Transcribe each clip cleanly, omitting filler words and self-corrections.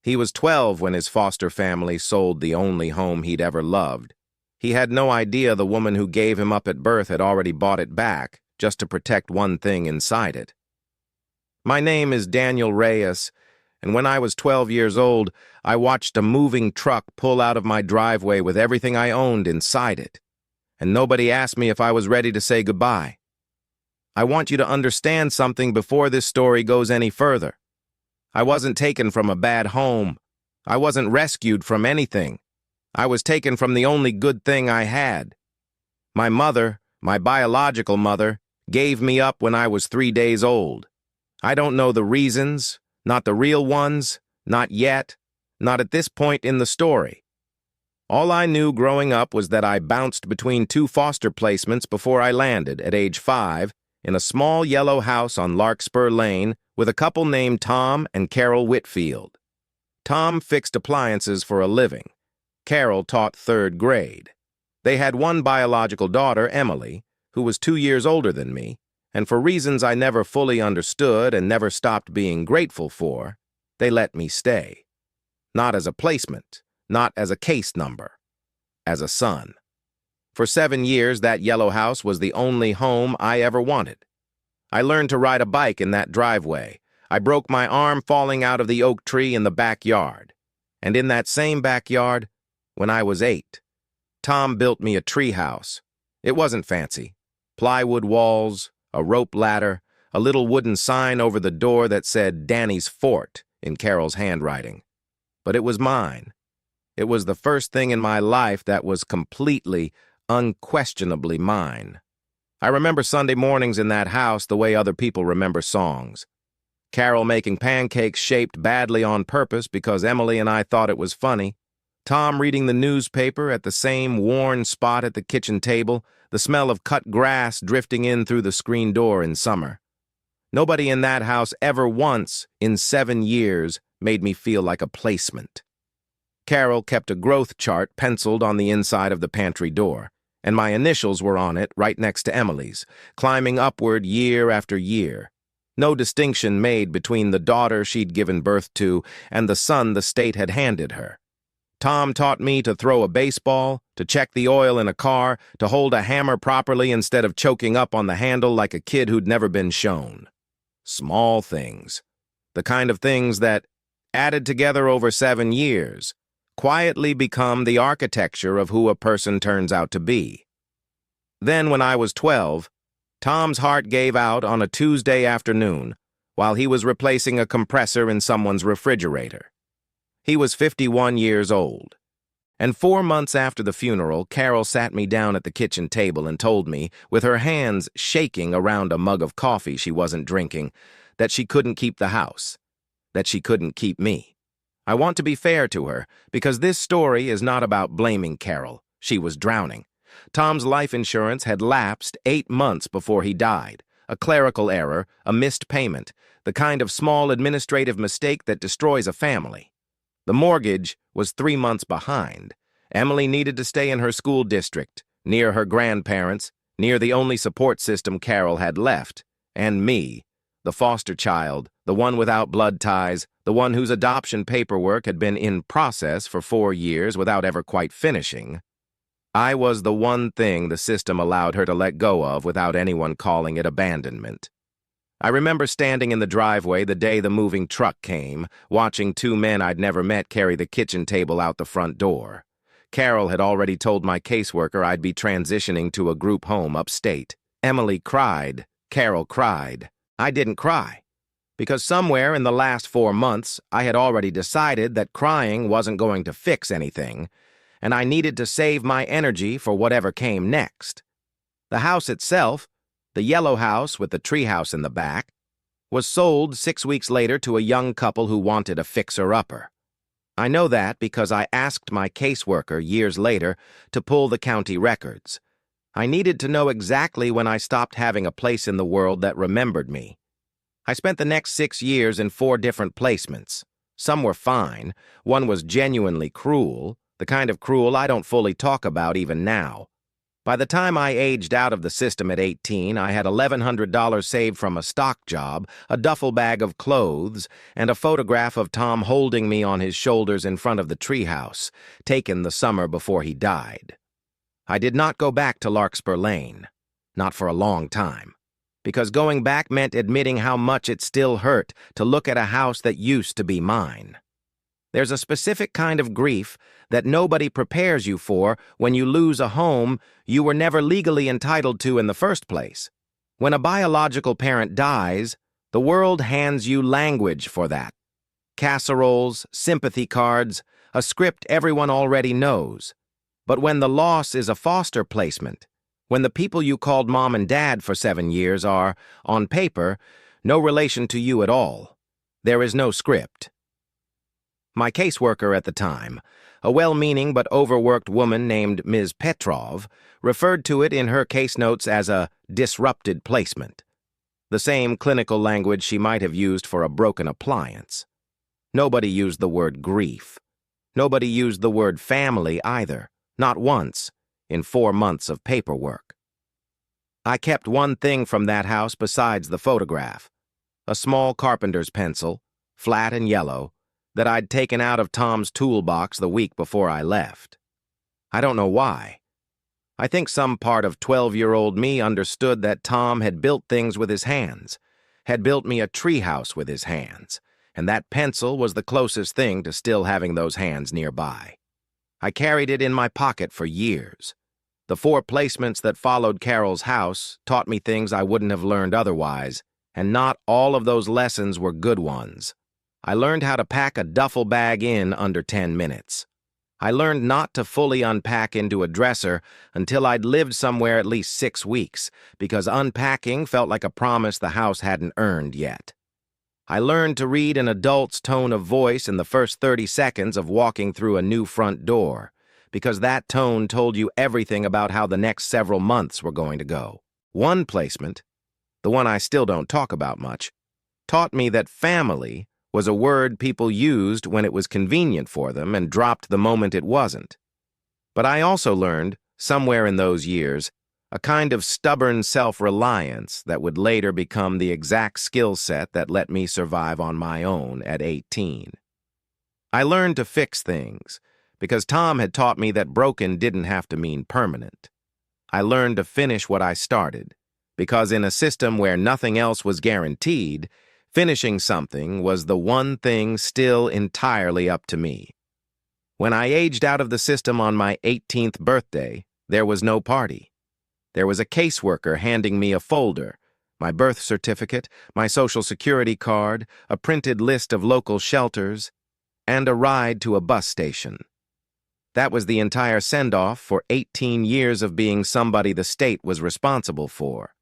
He was 12 when his foster family sold the only home he'd ever loved. He had no idea the woman who gave him up at birth had already bought it back, just to protect one thing inside it. My name is Daniel Reyes, and when I was 12 years old, I watched a moving truck pull out of my driveway with everything I owned inside it, and nobody asked me if I was ready to say goodbye. I want you to understand something before this story goes any further. I wasn't taken from a bad home. I wasn't rescued from anything. I was taken from the only good thing I had. My mother, my biological mother, gave me up when I was 3 days old. I don't know the reasons, not the real ones, not yet, not at this point in the story. All I knew growing up was that I bounced between 2 foster placements before I landed, at age 5, in a small yellow house on Larkspur Lane with a couple named Tom and Carol Whitfield. Tom fixed appliances for a living. Carol taught 3rd grade. They had one biological daughter, Emily, who was 2 years older than me, and for reasons I never fully understood and never stopped being grateful for, they let me stay. Not as a placement, not as a case number, as a son. For 7 years, that yellow house was the only home I ever wanted. I learned to ride a bike in that driveway. I broke my arm falling out of the oak tree in the backyard. And in that same backyard, when I was 8, Tom built me a treehouse. It wasn't fancy. Plywood walls, a rope ladder, a little wooden sign over the door that said Danny's Fort in Carol's handwriting. But it was mine. It was the first thing in my life that was completely, unquestionably mine. I remember Sunday mornings in that house the way other people remember songs. Carol making pancakes shaped badly on purpose because Emily and I thought it was funny. Tom reading the newspaper at the same worn spot at the kitchen table, the smell of cut grass drifting in through the screen door in summer. Nobody in that house ever once, in 7 years, made me feel like a placement. Carol kept a growth chart penciled on the inside of the pantry door, and my initials were on it right next to Emily's, climbing upward year after year. No distinction made between the daughter she'd given birth to and the son the state had handed her. Tom taught me to throw a baseball, to check the oil in a car, to hold a hammer properly instead of choking up on the handle like a kid who'd never been shown. Small things. The kind of things that, added together over 7 years, quietly become the architecture of who a person turns out to be. Then, when I was 12, Tom's heart gave out on a Tuesday afternoon while he was replacing a compressor in someone's refrigerator. He was 51 years old. And 4 months after the funeral, Carol sat me down at the kitchen table and told me, with her hands shaking around a mug of coffee she wasn't drinking, that she couldn't keep the house, that she couldn't keep me. I want to be fair to her, because this story is not about blaming Carol. She was drowning. Tom's life insurance had lapsed 8 months before he died. A clerical error, a missed payment, the kind of small administrative mistake that destroys a family. The mortgage was 3 months behind. Emily needed to stay in her school district, near her grandparents, near the only support system Carol had left, and me, the foster child, the one without blood ties, the one whose adoption paperwork had been in process for 4 years without ever quite finishing. I was the one thing the system allowed her to let go of without anyone calling it abandonment. I remember standing in the driveway the day the moving truck came, watching 2 men I'd never met carry the kitchen table out the front door. Carol had already told my caseworker I'd be transitioning to a group home upstate. Emily cried. Carol cried. I didn't cry, because somewhere in the last 4 months I had already decided that crying wasn't going to fix anything, and I needed to save my energy for whatever came next. The house itself, the yellow house with the treehouse in the back, was sold 6 weeks later to a young couple who wanted a fixer-upper. I know that because I asked my caseworker years later to pull the county records. I needed to know exactly when I stopped having a place in the world that remembered me. I spent the next 6 years in 4 different placements. Some were fine. One was genuinely cruel, the kind of cruel I don't fully talk about even now. By the time I aged out of the system at 18, I had $1,100 saved from a stock job, a duffel bag of clothes, and a photograph of Tom holding me on his shoulders in front of the treehouse, taken the summer before he died. I did not go back to Larkspur Lane, not for a long time, because going back meant admitting how much it still hurt to look at a house that used to be mine. There's a specific kind of grief that nobody prepares you for when you lose a home you were never legally entitled to in the first place. When a biological parent dies, the world hands you language for that. Casseroles, sympathy cards, a script everyone already knows. But when the loss is a foster placement, when the people you called mom and dad for 7 years are, on paper, no relation to you at all, there is no script. My caseworker at the time, a well-meaning but overworked woman named Ms. Petrov, referred to it in her case notes as a disrupted placement, the same clinical language she might have used for a broken appliance. Nobody used the word grief. Nobody used the word family either, not once, in 4 months of paperwork. I kept one thing from that house besides the photograph, a small carpenter's pencil, flat and yellow, that I'd taken out of Tom's toolbox the week before I left. I don't know why. I think some part of 12-year-old me understood that Tom had built things with his hands, had built me a treehouse with his hands, and that pencil was the closest thing to still having those hands nearby. I carried it in my pocket for years. The 4 placements that followed Carol's house taught me things I wouldn't have learned otherwise, and not all of those lessons were good ones. I learned how to pack a duffel bag in under 10 minutes. I learned not to fully unpack into a dresser until I'd lived somewhere at least 6 weeks, because unpacking felt like a promise the house hadn't earned yet. I learned to read an adult's tone of voice in the first 30 seconds of walking through a new front door, because that tone told you everything about how the next several months were going to go. One placement, the one I still don't talk about much, taught me that family was a word people used when it was convenient for them and dropped the moment it wasn't. But I also learned, somewhere in those years, a kind of stubborn self-reliance that would later become the exact skill set that let me survive on my own at 18. I learned to fix things, because Tom had taught me that broken didn't have to mean permanent. I learned to finish what I started, because in a system where nothing else was guaranteed, finishing something was the one thing still entirely up to me. When I aged out of the system on my 18th birthday, there was no party. There was a caseworker handing me a folder, my birth certificate, my Social Security card, a printed list of local shelters, and a ride to a bus station. That was the entire send-off for 18 years of being somebody the state was responsible for.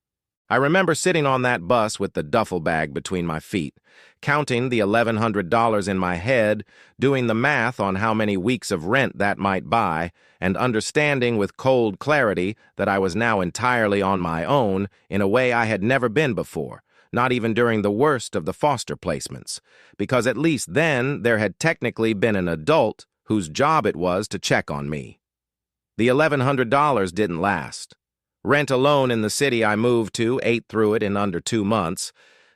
I remember sitting on that bus with the duffel bag between my feet, counting the $1,100 in my head, doing the math on how many weeks of rent that might buy, and understanding with cold clarity that I was now entirely on my own in a way I had never been before, not even during the worst of the foster placements, because at least then there had technically been an adult whose job it was to check on me. The $1,100 didn't last. Rent alone in the city I moved to ate through it in under 2 months,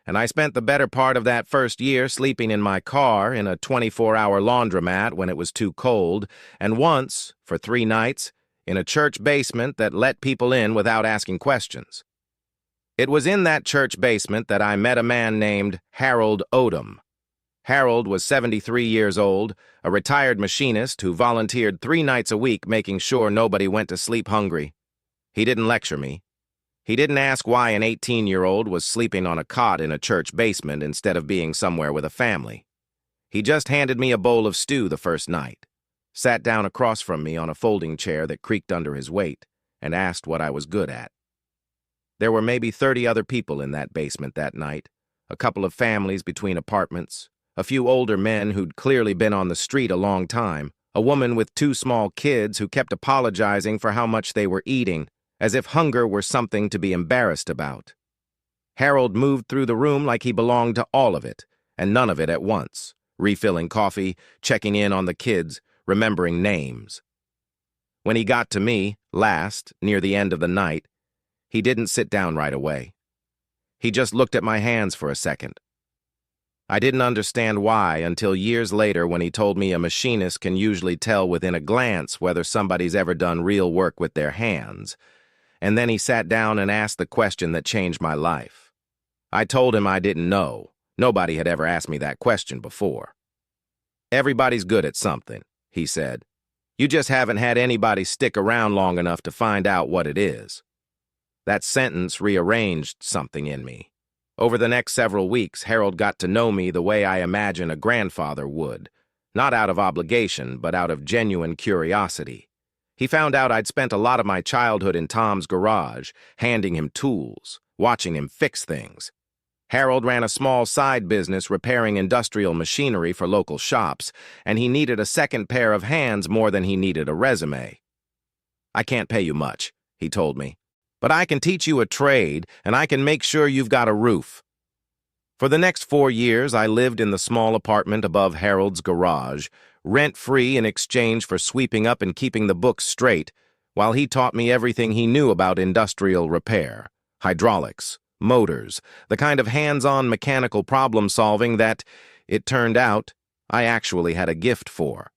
and I spent the better part of that first year sleeping in my car in a 24-hour laundromat when it was too cold, and once, for 3 nights, in a church basement that let people in without asking questions. It was in that church basement that I met a man named Harold Odom. Harold was 73 years old, a retired machinist who volunteered 3 nights a week making sure nobody went to sleep hungry. He didn't lecture me. He didn't ask why an 18-year-old was sleeping on a cot in a church basement instead of being somewhere with a family. He just handed me a bowl of stew the first night, sat down across from me on a folding chair that creaked under his weight, and asked what I was good at. There were maybe 30 other people in that basement that night, a couple of families between apartments, a few older men who'd clearly been on the street a long time, a woman with 2 small kids who kept apologizing for how much they were eating, as if hunger were something to be embarrassed about. Harold moved through the room like he belonged to all of it, and none of it at once, refilling coffee, checking in on the kids, remembering names. When he got to me, last, near the end of the night, he didn't sit down right away. He just looked at my hands for a second. I didn't understand why until years later when he told me a machinist can usually tell within a glance whether somebody's ever done real work with their hands. And then he sat down and asked the question that changed my life. I told him I didn't know. Nobody had ever asked me that question before. "Everybody's good at something," he said. "You just haven't had anybody stick around long enough to find out what it is." That sentence rearranged something in me. Over the next several weeks, Harold got to know me the way I imagine a grandfather would, not out of obligation, but out of genuine curiosity. He found out I'd spent a lot of my childhood in Tom's garage, handing him tools, watching him fix things. Harold ran a small side business repairing industrial machinery for local shops, and he needed a second pair of hands more than he needed a resume. "I can't pay you much," he told me, "but I can teach you a trade, and I can make sure you've got a roof." For the next 4 years, I lived in the small apartment above Harold's garage, rent-free in exchange for sweeping up and keeping the books straight, while he taught me everything he knew about industrial repair, hydraulics, motors, the kind of hands-on mechanical problem-solving that, it turned out, I actually had a gift for.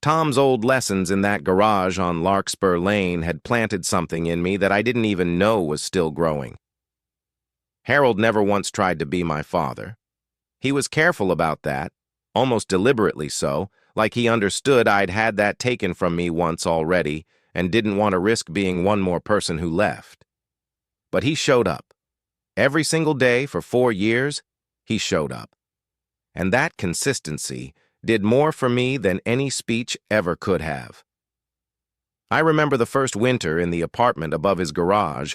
Tom's old lessons in that garage on Larkspur Lane had planted something in me that I didn't even know was still growing. Harold never once tried to be my father. He was careful about that, almost deliberately so, like he understood I'd had that taken from me once already and didn't want to risk being one more person who left. But he showed up. Every single day for 4 years, he showed up. And that consistency did more for me than any speech ever could have. I remember the first winter in the apartment above his garage,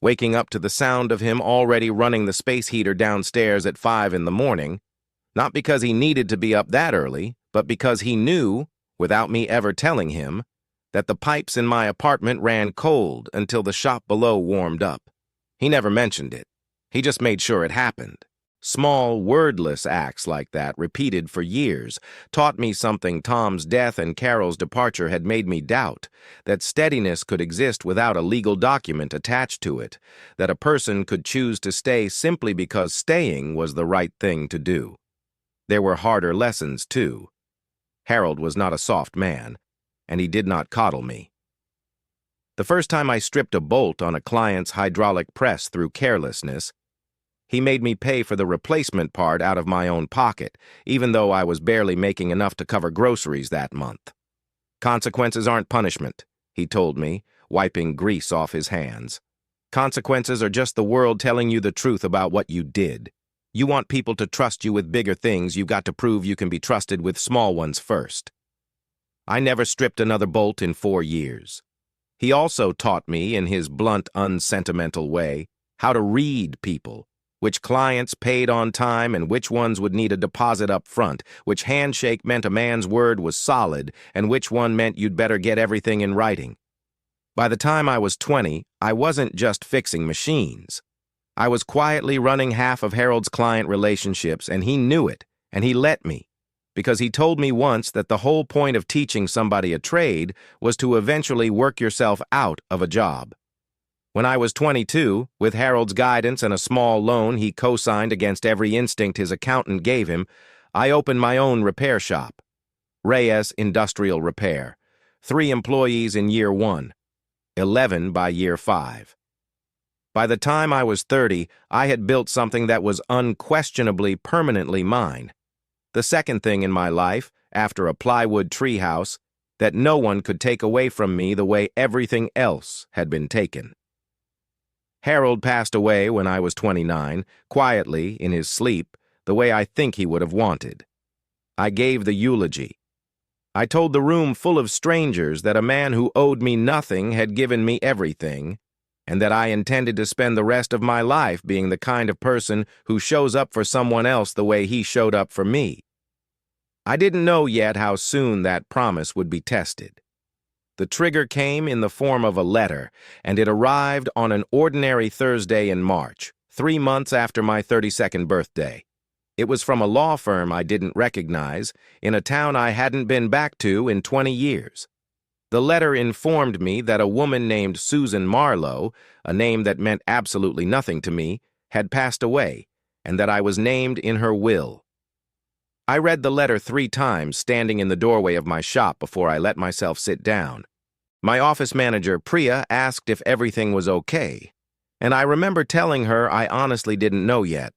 waking up to the sound of him already running the space heater downstairs at 5 in the morning, not because he needed to be up that early, but because he knew, without me ever telling him, that the pipes in my apartment ran cold until the shop below warmed up. He never mentioned it. He just made sure it happened. Small, wordless acts like that, repeated for years, taught me something Tom's death and Carol's departure had made me doubt, that steadiness could exist without a legal document attached to it, that a person could choose to stay simply because staying was the right thing to do. There were harder lessons, too. Harold was not a soft man, and he did not coddle me. The first time I stripped a bolt on a client's hydraulic press through carelessness, he made me pay for the replacement part out of my own pocket, even though I was barely making enough to cover groceries that month. "Consequences aren't punishment," he told me, wiping grease off his hands. "Consequences are just the world telling you the truth about what you did. You want people to trust you with bigger things, you've got to prove you can be trusted with small ones first." I never stripped another bolt in 4 years. He also taught me, in his blunt, unsentimental way, how to read people, which clients paid on time and which ones would need a deposit up front, which handshake meant a man's word was solid, and which one meant you'd better get everything in writing. By the time I was 20, I wasn't just fixing machines. I was quietly running half of Harold's client relationships, and he knew it, and he let me, because he told me once that the whole point of teaching somebody a trade was to eventually work yourself out of a job. When I was 22, with Harold's guidance and a small loan he co-signed against every instinct his accountant gave him, I opened my own repair shop. Reyes Industrial Repair. 3 employees in year 1. 11 by year 5. By the time I was 30, I had built something that was unquestionably permanently mine. The second thing in my life, after a plywood treehouse, that no one could take away from me the way everything else had been taken. Harold passed away when I was 29, quietly, in his sleep, the way I think he would have wanted. I gave the eulogy. I told the room full of strangers that a man who owed me nothing had given me everything, and that I intended to spend the rest of my life being the kind of person who shows up for someone else the way he showed up for me. I didn't know yet how soon that promise would be tested. The trigger came in the form of a letter, and it arrived on an ordinary Thursday in March, 3 months after my 32nd birthday. It was from a law firm I didn't recognize, in a town I hadn't been back to in 20 years. The letter informed me that a woman named Susan Marlowe, a name that meant absolutely nothing to me, had passed away, and that I was named in her will. I read the letter 3 times, standing in the doorway of my shop before I let myself sit down. My office manager, Priya, asked if everything was okay, and I remember telling her I honestly didn't know yet,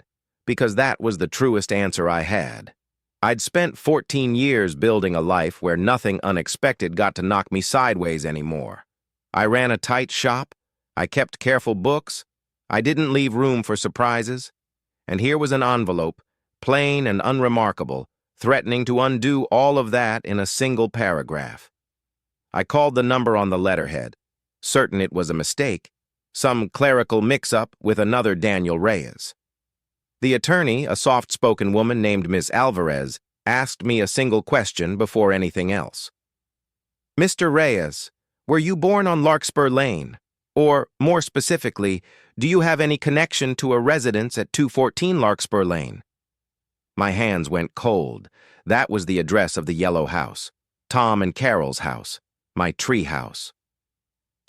because that was the truest answer I had. I'd spent 14 years building a life where nothing unexpected got to knock me sideways anymore. I ran a tight shop, I kept careful books, I didn't leave room for surprises, and here was an envelope, plain and unremarkable, threatening to undo all of that in a single paragraph. I called the number on the letterhead, certain it was a mistake, some clerical mix-up with another Daniel Reyes. The attorney, a soft-spoken woman named Ms. Alvarez, asked me a single question before anything else. "Mr. Reyes, were you born on Larkspur Lane? Or, more specifically, do you have any connection to a residence at 214 Larkspur Lane?" My hands went cold. That was the address of the yellow house, Tom and Carol's house, my treehouse.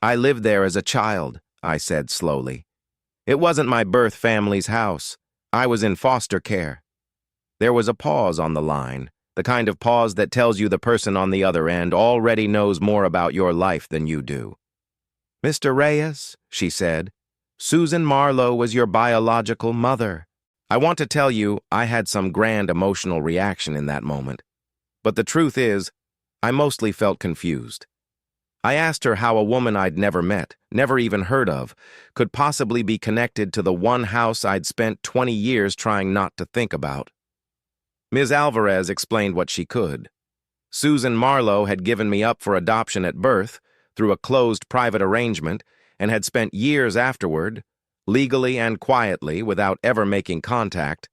"I lived there as a child," I said slowly. "It wasn't my birth family's house. I was in foster care." There was a pause on the line, the kind of pause that tells you the person on the other end already knows more about your life than you do. "Mr. Reyes," she said, "Susan Marlowe was your biological mother." I want to tell you I had some grand emotional reaction in that moment. But the truth is, I mostly felt confused. I asked her how a woman I'd never met, never even heard of, could possibly be connected to the one house I'd spent 20 years trying not to think about. Ms. Alvarez explained what she could. Susan Marlowe had given me up for adoption at birth, through a closed private arrangement, and had spent years afterward, legally and quietly, without ever making contact,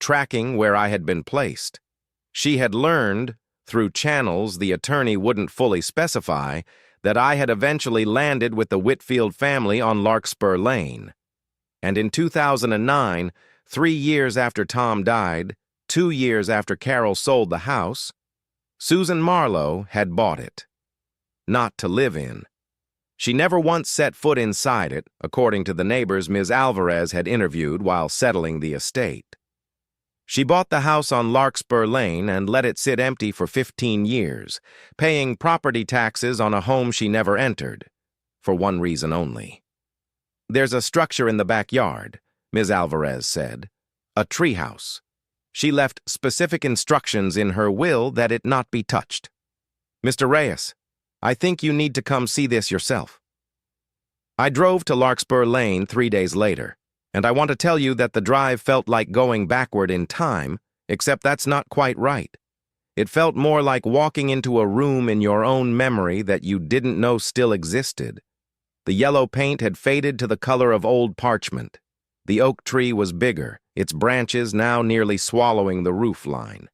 tracking where I had been placed. She had learned, through channels the attorney wouldn't fully specify, that I had eventually landed with the Whitfield family on Larkspur Lane. And in 2009, 3 years after Tom died, 2 years after Carol sold the house, Susan Marlowe had bought it. Not to live in. She never once set foot inside it, according to the neighbors Ms. Alvarez had interviewed while settling the estate. She bought the house on Larkspur Lane and let it sit empty for 15 years, paying property taxes on a home she never entered, for one reason only. "There's a structure in the backyard," Ms. Alvarez said, "a treehouse. She left specific instructions in her will that it not be touched. Mr. Reyes, I think you need to come see this yourself." I drove to Larkspur Lane 3 days later, and I want to tell you that the drive felt like going backward in time, except that's not quite right. It felt more like walking into a room in your own memory that you didn't know still existed. The yellow paint had faded to the color of old parchment. The oak tree was bigger, its branches now nearly swallowing the roof line.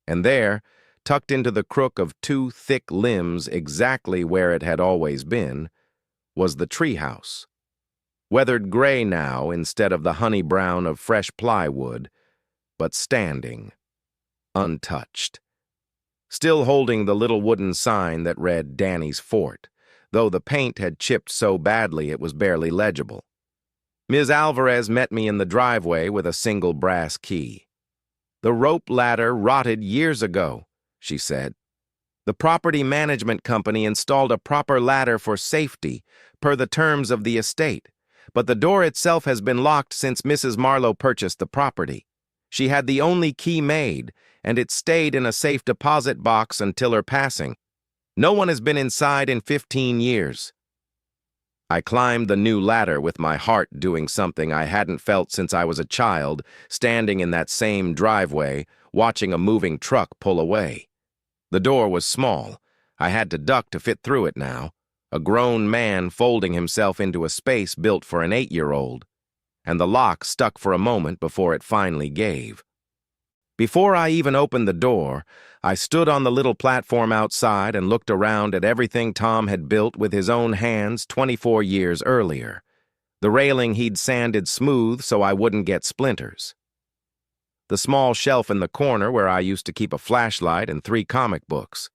And there, tucked into the crook of 2 thick limbs exactly where it had always been, was the treehouse. Weathered gray now instead of the honey brown of fresh plywood, but standing, untouched. Still holding the little wooden sign that read Danny's Fort, though the paint had chipped so badly it was barely legible. Ms. Alvarez met me in the driveway with a single brass key. "The rope ladder rotted years ago," she said. "The property management company installed a proper ladder for safety, per the terms of the estate. But the door itself has been locked since Mrs. Marlowe purchased the property. She had the only key made, and it stayed in a safe deposit box until her passing. No one has been inside in 15 years. I climbed the new ladder with my heart doing something I hadn't felt since I was a child, standing in that same driveway, watching a moving truck pull away. The door was small. I had to duck to fit through it now. A grown man folding himself into a space built for an 8-year-old, and the lock stuck for a moment before it finally gave. Before I even opened the door, I stood on the little platform outside and looked around at everything Tom had built with his own hands 24 years earlier. The railing he'd sanded smooth so I wouldn't get splinters. The small shelf in the corner where I used to keep a flashlight and 3 comic books.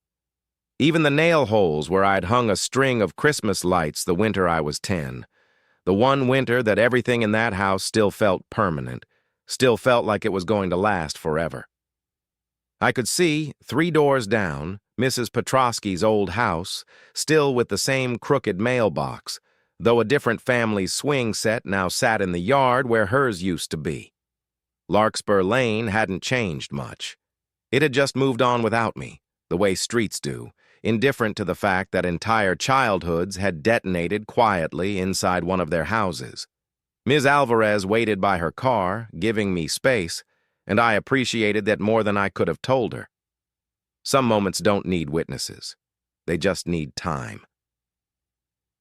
Even the nail holes where I'd hung a string of Christmas lights the winter I was 10. The one winter that everything in that house still felt permanent, still felt like it was going to last forever. I could see, 3 doors down, Mrs. Petrosky's old house, still with the same crooked mailbox, though a different family's swing set now sat in the yard where hers used to be. Larkspur Lane hadn't changed much. It had just moved on without me, the way streets do, indifferent to the fact that entire childhoods had detonated quietly inside one of their houses. Ms. Alvarez waited by her car, giving me space, and I appreciated that more than I could have told her. Some moments don't need witnesses. They just need time.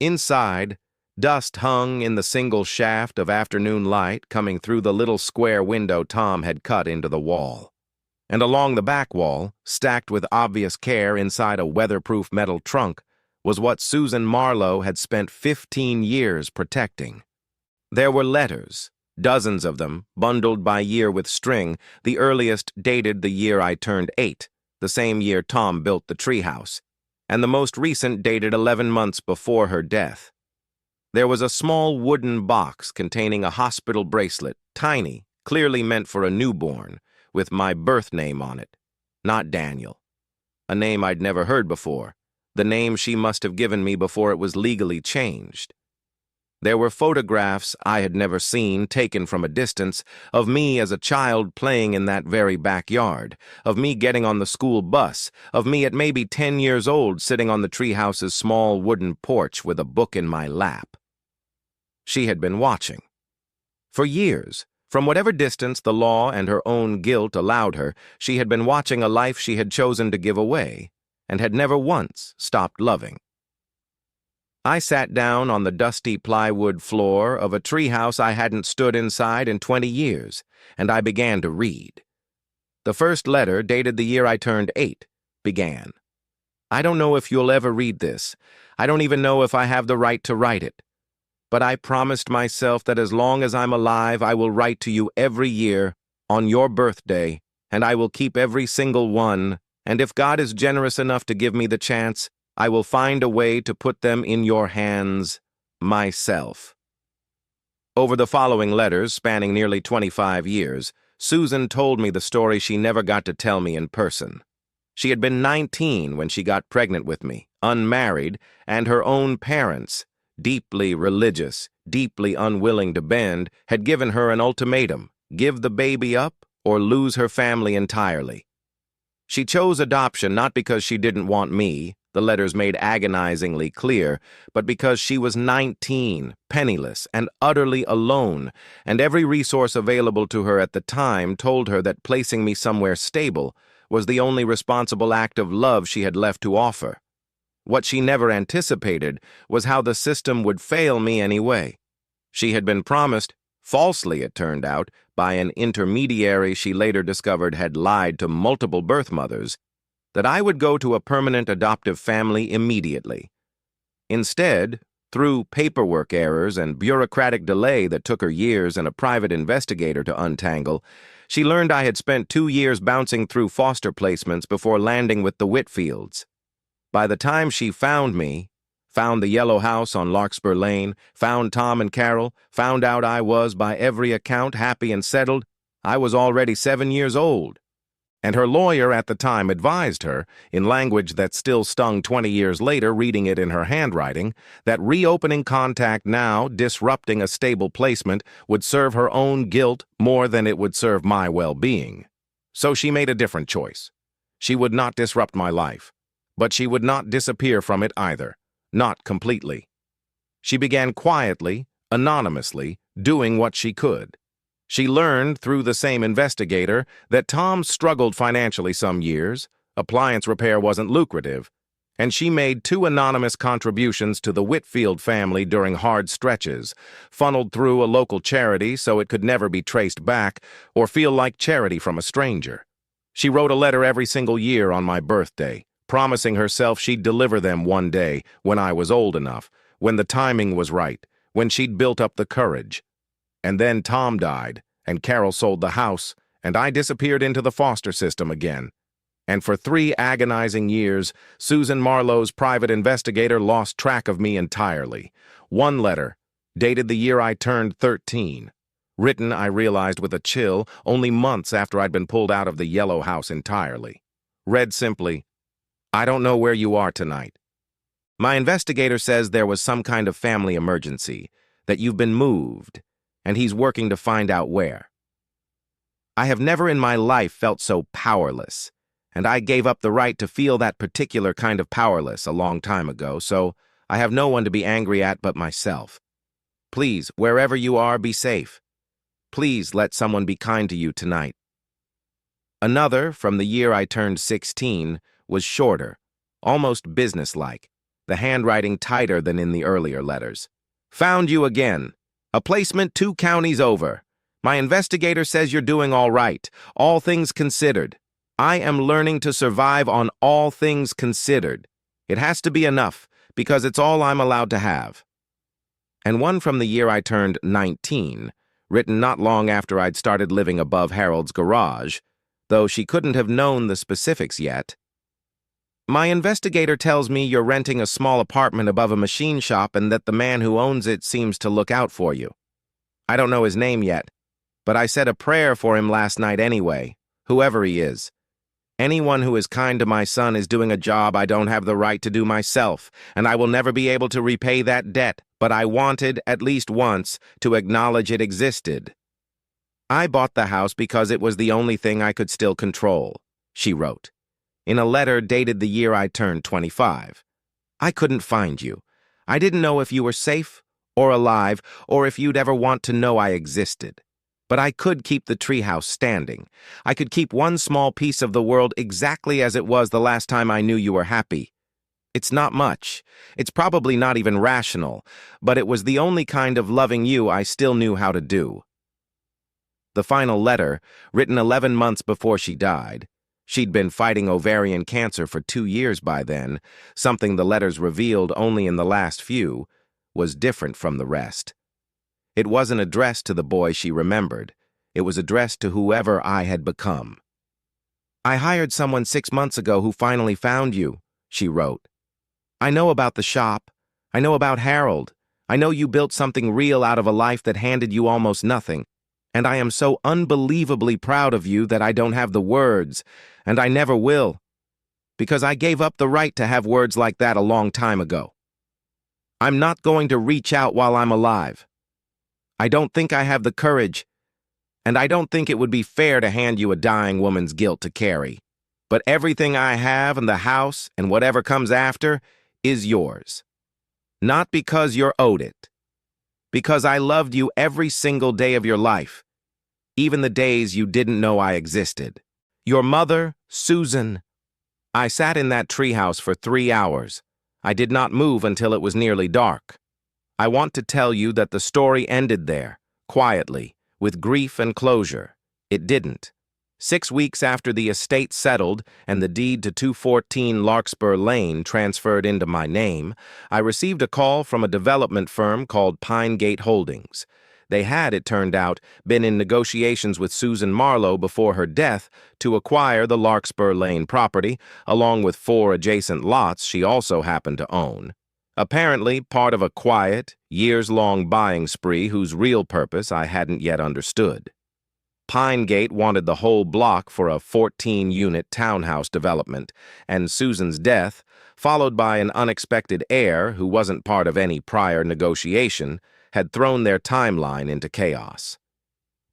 Inside, dust hung in the single shaft of afternoon light coming through the little square window Tom had cut into the wall. And along the back wall, stacked with obvious care inside a weatherproof metal trunk, was what Susan Marlowe had spent 15 years protecting. There were letters, dozens of them, bundled by year with string, the earliest dated the year I turned 8, the same year Tom built the treehouse, and the most recent dated 11 months before her death. There was a small wooden box containing a hospital bracelet, tiny, clearly meant for a newborn, with my birth name on it, not Daniel. A name I'd never heard before, the name she must have given me before it was legally changed. There were photographs I had never seen, taken from a distance, of me as a child playing in that very backyard, of me getting on the school bus, of me at maybe 10 years old sitting on the treehouse's small wooden porch with a book in my lap. She had been watching. For years, from whatever distance the law and her own guilt allowed her, she had been watching a life she had chosen to give away, and had never once stopped loving. I sat down on the dusty plywood floor of a treehouse I hadn't stood inside in 20 years, and I began to read. The first letter, dated the year I turned 8, began. I don't know if you'll ever read this. I don't even know if I have the right to write it. But I promised myself that as long as I'm alive, I will write to you every year, on your birthday, and I will keep every single one, and if God is generous enough to give me the chance, I will find a way to put them in your hands, myself. Over the following letters, spanning nearly 25 years, Susan told me the story she never got to tell me in person. She had been 19 when she got pregnant with me, unmarried, and her own parents, deeply religious, deeply unwilling to bend, had given her an ultimatum: give the baby up or lose her family entirely. She chose adoption not because she didn't want me, the letters made agonizingly clear, but because she was 19, penniless, and utterly alone, and every resource available to her at the time told her that placing me somewhere stable was the only responsible act of love she had left to offer. What she never anticipated was how the system would fail me anyway. She had been promised, falsely it turned out, by an intermediary she later discovered had lied to multiple birth mothers, that I would go to a permanent adoptive family immediately. Instead, through paperwork errors and bureaucratic delay that took her years and a private investigator to untangle, she learned I had spent 2 years bouncing through foster placements before landing with the Whitfields. By the time she found me, found the yellow house on Larkspur Lane, found Tom and Carol, found out I was, by every account, happy and settled, I was already 7 years old. And her lawyer at the time advised her, in language that still stung 20 years later, reading it in her handwriting, that reopening contact now, disrupting a stable placement, would serve her own guilt more than it would serve my well-being. So she made a different choice. She would not disrupt my life, but she would not disappear from it either, not completely. She began quietly, anonymously, doing what she could. She learned, through the same investigator, that Tom struggled financially some years, appliance repair wasn't lucrative, and she made 2 anonymous contributions to the Whitfield family during hard stretches, funneled through a local charity so it could never be traced back or feel like charity from a stranger. She wrote a letter every single year on my birthday, promising herself she'd deliver them one day when I was old enough, when the timing was right, when she'd built up the courage. And then Tom died, and Carol sold the house, and I disappeared into the foster system again. And for 3 agonizing years, Susan Marlowe's private investigator lost track of me entirely. One letter, dated the year I turned 13. Written, I realized with a chill, only months after I'd been pulled out of the yellow house entirely. Read simply, "I don't know where you are tonight. My investigator says there was some kind of family emergency, that you've been moved, and he's working to find out where. I have never in my life felt so powerless, and I gave up the right to feel that particular kind of powerless a long time ago, so I have no one to be angry at but myself. Please, wherever you are, be safe. Please let someone be kind to you tonight." Another, from the year I turned 16, was shorter, almost businesslike, the handwriting tighter than in the earlier letters. "Found you again. A placement 2 counties over. My investigator says you're doing all right, all things considered. I am learning to survive on all things considered. It has to be enough, because it's all I'm allowed to have." And one from the year I turned 19, written not long after I'd started living above Harold's garage, though she couldn't have known the specifics yet. "My investigator tells me you're renting a small apartment above a machine shop and that the man who owns it seems to look out for you. I don't know his name yet, but I said a prayer for him last night anyway, whoever he is. Anyone who is kind to my son is doing a job I don't have the right to do myself, and I will never be able to repay that debt, but I wanted, at least once, to acknowledge it existed. I bought the house because it was the only thing I could still control," she wrote, in a letter dated the year I turned 25. "I couldn't find you. I didn't know if you were safe or alive or if you'd ever want to know I existed. But I could keep the treehouse standing. I could keep one small piece of the world exactly as it was the last time I knew you were happy. It's not much. It's probably not even rational, but it was the only kind of loving you I still knew how to do." The final letter, written 11 months before she died, she'd been fighting ovarian cancer for 2 years by then, something the letters revealed only in the last few, was different from the rest. It wasn't addressed to the boy she remembered. It was addressed to whoever I had become. "I hired someone 6 months ago who finally found you," she wrote. "I know about the shop. I know about Harold. I know you built something real out of a life that handed you almost nothing. And I am so unbelievably proud of you that I don't have the words, and I never will, because I gave up the right to have words like that a long time ago. I'm not going to reach out while I'm alive. I don't think I have the courage, and I don't think it would be fair to hand you a dying woman's guilt to carry. But everything I have and the house and whatever comes after is yours. Not because you're owed it. Because I loved you every single day of your life, even the days you didn't know I existed. Your mother, Susan." I sat in that treehouse for 3 hours. I did not move until it was nearly dark. I want to tell you that the story ended there, quietly, with grief and closure. It didn't. 6 weeks after the estate settled and the deed to 214 Larkspur Lane transferred into my name, I received a call from a development firm called Pine Gate Holdings. They had, it turned out, been in negotiations with Susan Marlowe before her death to acquire the Larkspur Lane property, along with 4 adjacent lots she also happened to own. Apparently part of a quiet, years-long buying spree whose real purpose I hadn't yet understood. Pine Gate wanted the whole block for a 14-unit townhouse development, and Susan's death, followed by an unexpected heir who wasn't part of any prior negotiation, had thrown their timeline into chaos.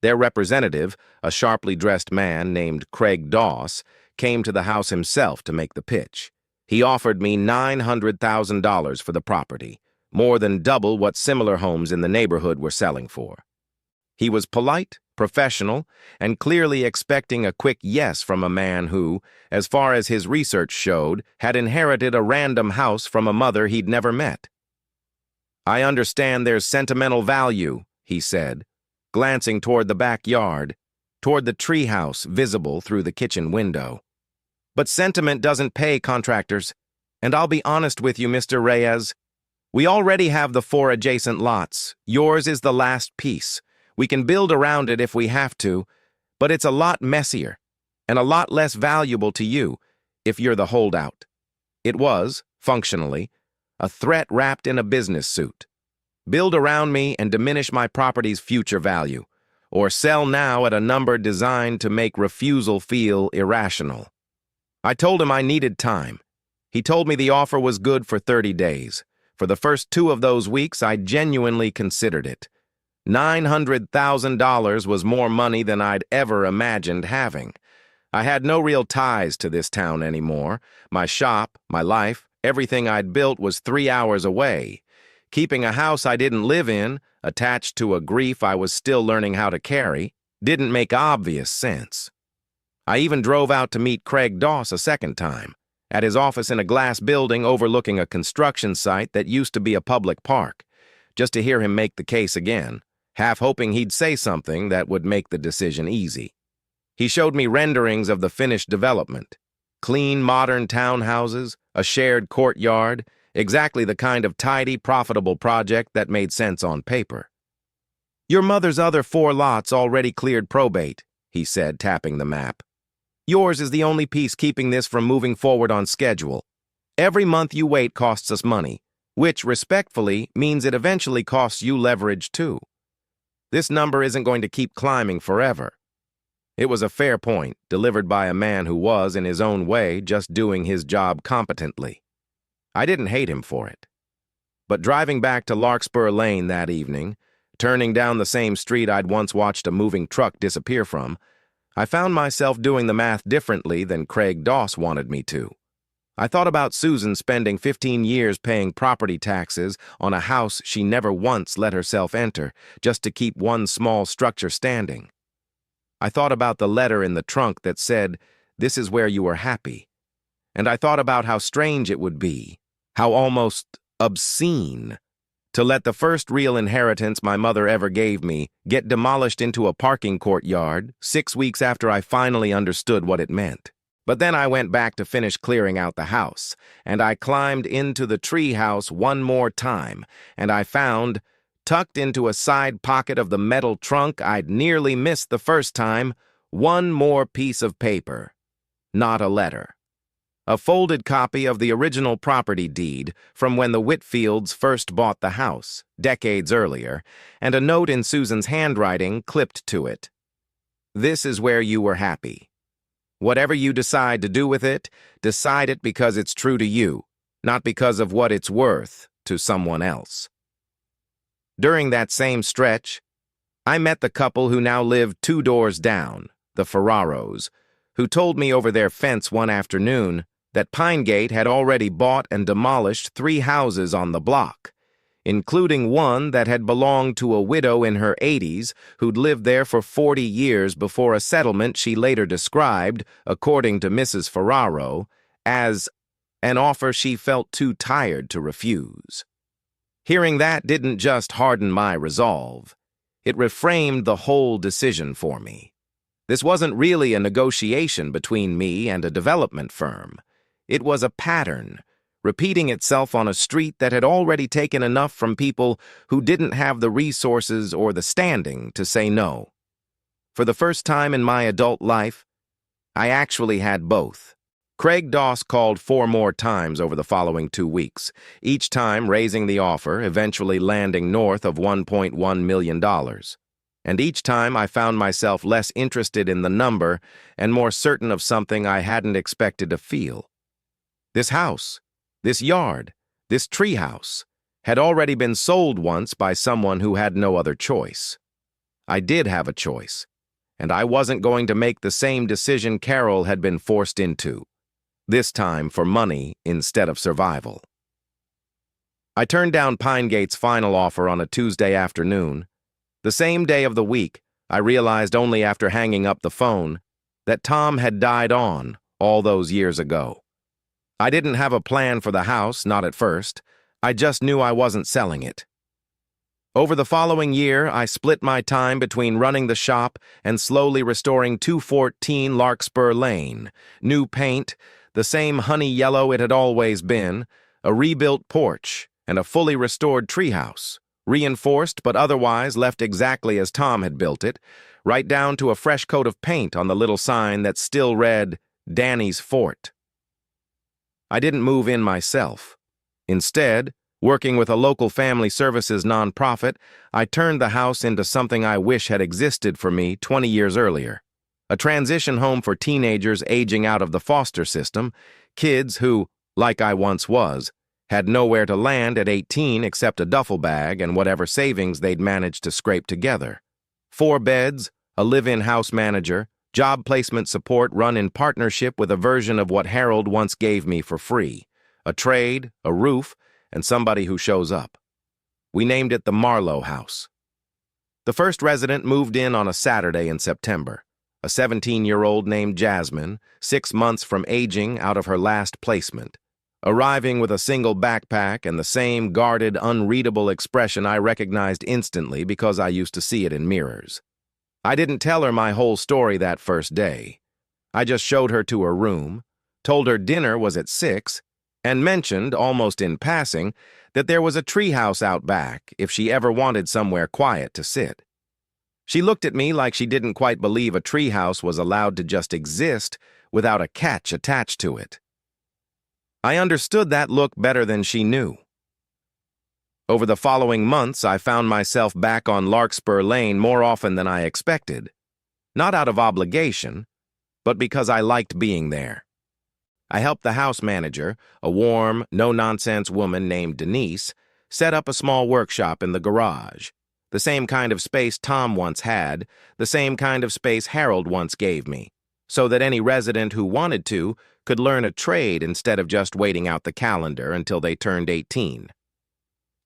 Their representative, a sharply dressed man named Craig Doss, came to the house himself to make the pitch. He offered me $900,000 for the property, more than double what similar homes in the neighborhood were selling for. He was polite, professional, and clearly expecting a quick yes from a man who, as far as his research showed, had inherited a random house from a mother he'd never met. "I understand there's sentimental value," he said, glancing toward the backyard, toward the treehouse visible through the kitchen window. "But sentiment doesn't pay contractors. And I'll be honest with you, Mr. Reyes. We already have the 4 adjacent lots. Yours is the last piece. We can build around it if we have to, but it's a lot messier. and a lot less valuable to you if you're the holdout. It was, functionally, a threat wrapped in a business suit. Build around me and diminish my property's future value, or sell now at a number designed to make refusal feel irrational. I told him I needed time. He told me the offer was good for 30 days. For the first 2 of those weeks, I genuinely considered it. $900,000 was more money than I'd ever imagined having. I had no real ties to this town anymore. My shop, my life, everything I'd built was 3 hours away. Keeping a house I didn't live in, attached to a grief I was still learning how to carry, didn't make obvious sense. I even drove out to meet Craig Doss a second time, at his office in a glass building overlooking a construction site that used to be a public park, just to hear him make the case again, half hoping he'd say something that would make the decision easy. He showed me renderings of the finished development. Clean, modern townhouses, a shared courtyard, exactly the kind of tidy, profitable project that made sense on paper. "Your mother's other 4 lots already cleared probate," he said, tapping the map. "Yours is the only piece keeping this from moving forward on schedule. Every month you wait costs us money, which, respectfully, means it eventually costs you leverage too. This number isn't going to keep climbing forever." It was a fair point, delivered by a man who was, in his own way, just doing his job competently. I didn't hate him for it. But driving back to Larkspur Lane that evening, turning down the same street I'd once watched a moving truck disappear from, I found myself doing the math differently than Craig Doss wanted me to. I thought about Susan spending 15 years paying property taxes on a house she never once let herself enter, just to keep one small structure standing. I thought about the letter in the trunk that said, "This is where you are happy." And I thought about how strange it would be, how almost obscene, to let the first real inheritance my mother ever gave me get demolished into a parking courtyard 6 weeks after I finally understood what it meant. But then I went back to finish clearing out the house, and I climbed into the treehouse one more time, and I found, tucked into a side pocket of the metal trunk I'd nearly missed the first time, one more piece of paper. Not a letter. A folded copy of the original property deed from when the Whitfields first bought the house, decades earlier, and a note in Susan's handwriting clipped to it. "This is where you were happy. Whatever you decide to do with it, decide it because it's true to you, not because of what it's worth to someone else." During that same stretch, I met the couple who now lived 2 doors down, the Ferraros, who told me over their fence one afternoon that Pinegate had already bought and demolished 3 houses on the block, including one that had belonged to a widow in her 80s who'd lived there for 40 years before a settlement she later described, according to Mrs. Ferraro, as an offer she felt too tired to refuse. Hearing that didn't just harden my resolve. It reframed the whole decision for me. This wasn't really a negotiation between me and a development firm. It was a pattern, repeating itself on a street that had already taken enough from people who didn't have the resources or the standing to say no. For the first time in my adult life, I actually had both. Craig Doss called 4 more times over the following 2 weeks, each time raising the offer, eventually landing north of $1.1 million. And each time I found myself less interested in the number and more certain of something I hadn't expected to feel. This house, this yard, this treehouse, had already been sold once by someone who had no other choice. I did have a choice, and I wasn't going to make the same decision Carol had been forced into, this time for money instead of survival. I turned down Pinegate's final offer on a Tuesday afternoon. The same day of the week, I realized only after hanging up the phone that Tom had died on all those years ago. I didn't have a plan for the house, not at first. I just knew I wasn't selling it. Over the following year, I split my time between running the shop and slowly restoring 214 Larkspur Lane, new paint, the same honey yellow it had always been, a rebuilt porch, and a fully restored treehouse, reinforced but otherwise left exactly as Tom had built it, right down to a fresh coat of paint on the little sign that still read, Danny's Fort. I didn't move in myself. Instead, working with a local family services nonprofit, I turned the house into something I wish had existed for me 20 years earlier. A transition home for teenagers aging out of the foster system, kids who, like I once was, had nowhere to land at 18 except a duffel bag and whatever savings they'd managed to scrape together. 4 beds, a live-in house manager, job placement support run in partnership with a version of what Harold once gave me for free, a trade, a roof, and somebody who shows up. We named it the Marlowe House. The first resident moved in on a Saturday in September, a 17-year-old named Jasmine, 6 months from aging out of her last placement. Arriving with a single backpack and the same guarded, unreadable expression I recognized instantly because I used to see it in mirrors. I didn't tell her my whole story that first day. I just showed her to her room, told her dinner was at 6, and mentioned, almost in passing, that there was a treehouse out back if she ever wanted somewhere quiet to sit. She looked at me like she didn't quite believe a treehouse was allowed to just exist without a catch attached to it. I understood that look better than she knew. Over the following months, I found myself back on Larkspur Lane more often than I expected. Not out of obligation, but because I liked being there. I helped the house manager, a warm, no-nonsense woman named Denise, set up a small workshop in the garage. The same kind of space Tom once had, the same kind of space Harold once gave me, so that any resident who wanted to could learn a trade instead of just waiting out the calendar until they turned 18.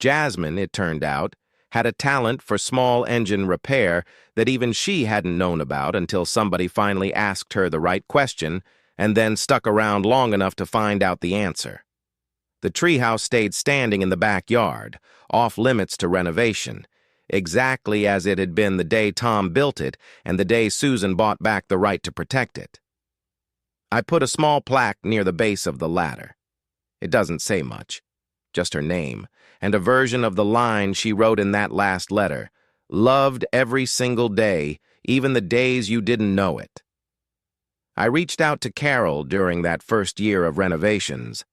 Jasmine, it turned out, had a talent for small engine repair that even she hadn't known about until somebody finally asked her the right question and then stuck around long enough to find out the answer. The treehouse stayed standing in the backyard, off limits to renovation, exactly as it had been the day Tom built it and the day Susan bought back the right to protect it. I put a small plaque near the base of the ladder. It doesn't say much, just her name, and a version of the line she wrote in that last letter, loved every single day, even the days you didn't know it. I reached out to Carol during that first year of renovations,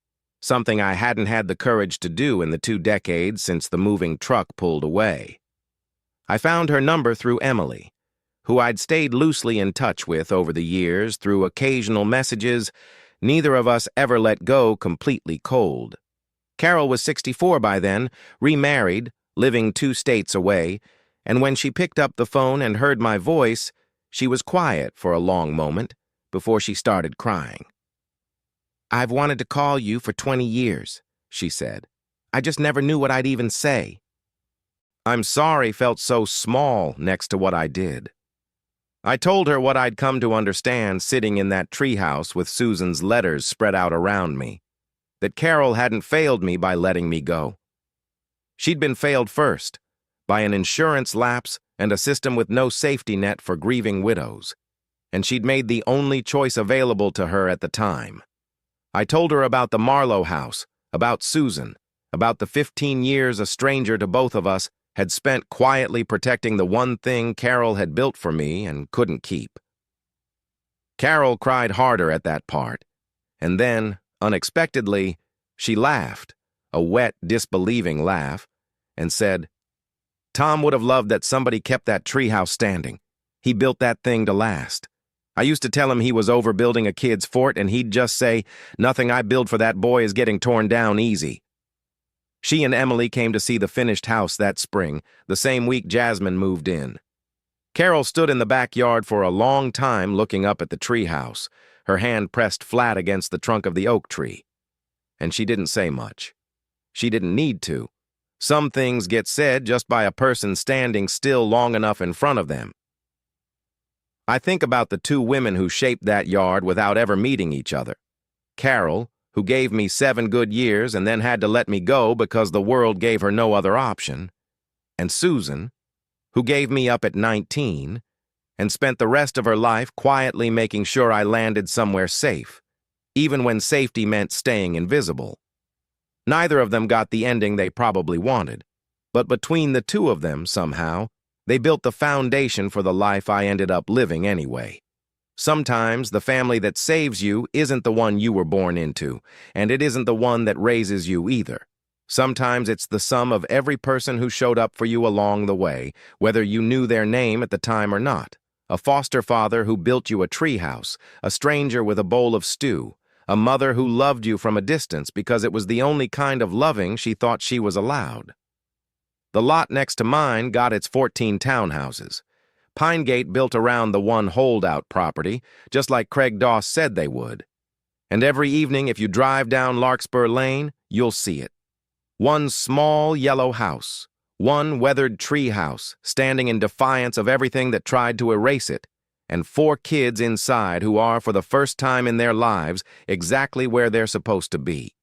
something I hadn't had the courage to do in the 2 decades since the moving truck pulled away. I found her number through Emily, who I'd stayed loosely in touch with over the years through occasional messages. Neither of us ever let go completely cold. Carol was 64 by then, remarried, living 2 states away, and when she picked up the phone and heard my voice, she was quiet for a long moment before she started crying. "I've wanted to call you for 20 years, she said. "I just never knew what I'd even say." "I'm sorry" felt so small next to what I did. I told her what I'd come to understand sitting in that treehouse with Susan's letters spread out around me, that Carol hadn't failed me by letting me go. She'd been failed first, by an insurance lapse and a system with no safety net for grieving widows, and she'd made the only choice available to her at the time. I told her about the Marlowe house, about Susan, about the 15 years a stranger to both of us had spent quietly protecting the one thing Carol had built for me and couldn't keep. Carol cried harder at that part, and then, unexpectedly, she laughed, a wet, disbelieving laugh, and said, "Tom would have loved that somebody kept that treehouse standing. He built that thing to last. I used to tell him he was overbuilding a kid's fort, and he'd just say, 'Nothing I build for that boy is getting torn down easy.'" She and Emily came to see the finished house that spring, the same week Jasmine moved in. Carol stood in the backyard for a long time looking up at the treehouse, her hand pressed flat against the trunk of the oak tree. And she didn't say much. She didn't need to. Some things get said just by a person standing still long enough in front of them. I think about the 2 women who shaped that yard without ever meeting each other. Carol, who gave me 7 good years and then had to let me go because the world gave her no other option, and Susan, who gave me up at 19 and spent the rest of her life quietly making sure I landed somewhere safe, even when safety meant staying invisible. Neither of them got the ending they probably wanted, But between the two of them, somehow, they built the foundation for the life I ended up living anyway. Sometimes the family that saves you isn't the one you were born into, and it isn't the one that raises you either. Sometimes it's the sum of every person who showed up for you along the way, whether you knew their name at the time or not. A foster father who built you a treehouse, a stranger with a bowl of stew, a mother who loved you from a distance because it was the only kind of loving she thought she was allowed. The lot next to mine got its 14 townhouses. Pinegate built around the one holdout property, just like Craig Doss said they would. And every evening, if you drive down Larkspur Lane, you'll see it. One small yellow house, one weathered tree house, standing in defiance of everything that tried to erase it, and 4 kids inside who are, for the first time in their lives, exactly where they're supposed to be.